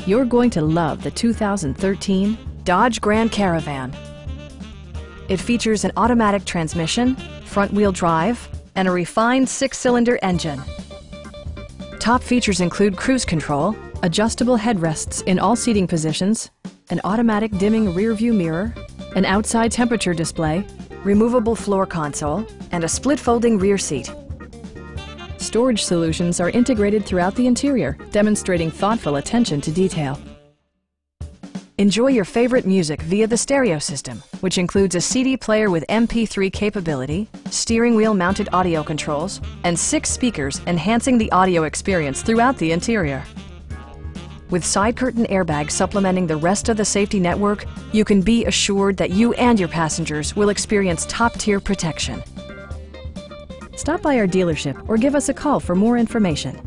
You're going to love the 2013 Dodge Grand Caravan. It features an automatic transmission, front-wheel drive, and a refined 6-cylinder engine. Top features include cruise control, adjustable headrests in all seating positions, an automatic dimming rear-view mirror, an outside temperature display, removable floor console, and a split-folding rear seat. Storage solutions are integrated throughout the interior, demonstrating thoughtful attention to detail. Enjoy your favorite music via the stereo system, which includes a CD player with MP3 capability, steering wheel mounted audio controls, and 6 speakers enhancing the audio experience throughout the interior. With side curtain airbags supplementing the rest of the safety network, you can be assured that you and your passengers will experience top-tier protection. Stop by our dealership or give us a call for more information.